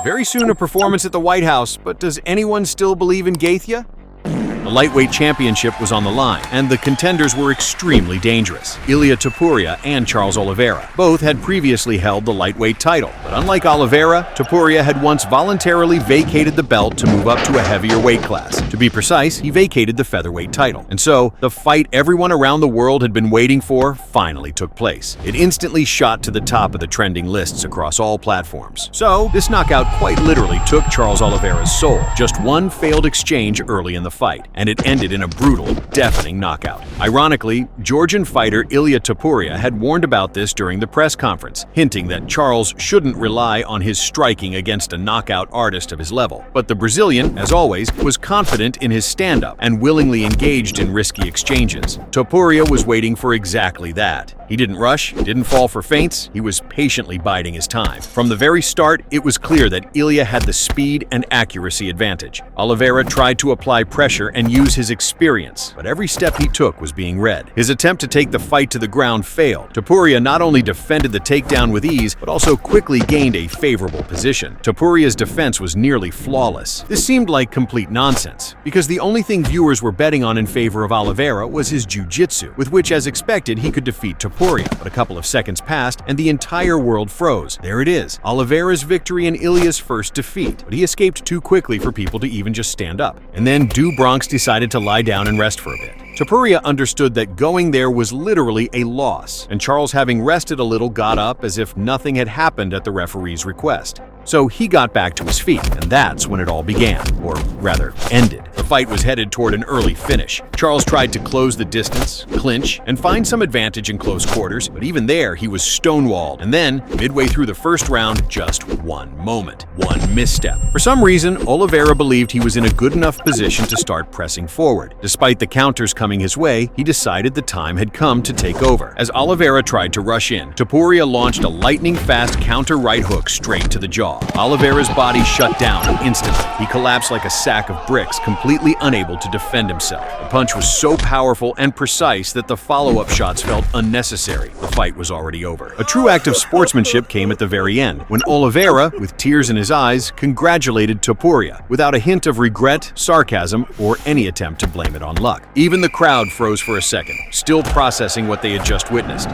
Very soon a performance at the White House, but does anyone still believe in Gaethia? The lightweight championship was on the line, and the contenders were extremely dangerous. Ilia Topuria and Charles Oliveira both had previously held the lightweight title, but unlike Oliveira, Topuria had once voluntarily vacated the belt to move up to a heavier weight class. To be precise, he vacated the featherweight title. And so, the fight everyone around the world had been waiting for finally took place. It instantly shot to the top of the trending lists across all platforms. So, this knockout quite literally took Charles Oliveira's soul. Just one failed exchange early in the fight, and it ended in a brutal, deafening knockout. Ironically, Georgian fighter Ilia Topuria had warned about this during the press conference, hinting that Charles shouldn't rely on his striking against a knockout artist of his level. But the Brazilian, as always, was confident in his stand-up and willingly engaged in risky exchanges. Topuria was waiting for exactly that. He didn't rush, didn't fall for feints, he was patiently biding his time. From the very start, it was clear that Ilia had the speed and accuracy advantage. Oliveira tried to apply pressure and use his experience, but every step he took was being read. His attempt to take the fight to the ground failed. Topuria not only defended the takedown with ease, but also quickly gained a favorable position. Topuria's defense was nearly flawless. This seemed like complete nonsense, because the only thing viewers were betting on in favor of Oliveira was his jiu-jitsu, with which, as expected, he could defeat Topuria. But a couple of seconds passed, and the entire world froze. There it is, Oliveira's victory in Ilia's first defeat, but he escaped too quickly for people to even just stand up. And then Bronx decided to lie down and rest for a bit. Topuria understood that going there was literally a loss, and Charles, having rested a little, got up as if nothing had happened at the referee's request. So he got back to his feet, and that's when it all began, or rather, ended. The fight was headed toward an early finish. Charles tried to close the distance, clinch, and find some advantage in close quarters, but even there, he was stonewalled. And then, midway through the first round, just one moment, one misstep. For some reason, Oliveira believed he was in a good enough position to start pressing forward. Despite the counters coming his way, he decided the time had come to take over. As Oliveira tried to rush in, Topuria launched a lightning-fast counter right hook straight to the jaw. Oliveira's body shut down instantly. He collapsed like a sack of bricks, completely unable to defend himself. The punch was so powerful and precise that the follow-up shots felt unnecessary. The fight was already over. A true act of sportsmanship came at the very end, when Oliveira, with tears in his eyes, congratulated Topuria, without a hint of regret, sarcasm, or any attempt to blame it on luck. Even the crowd froze for a second, still processing what they had just witnessed.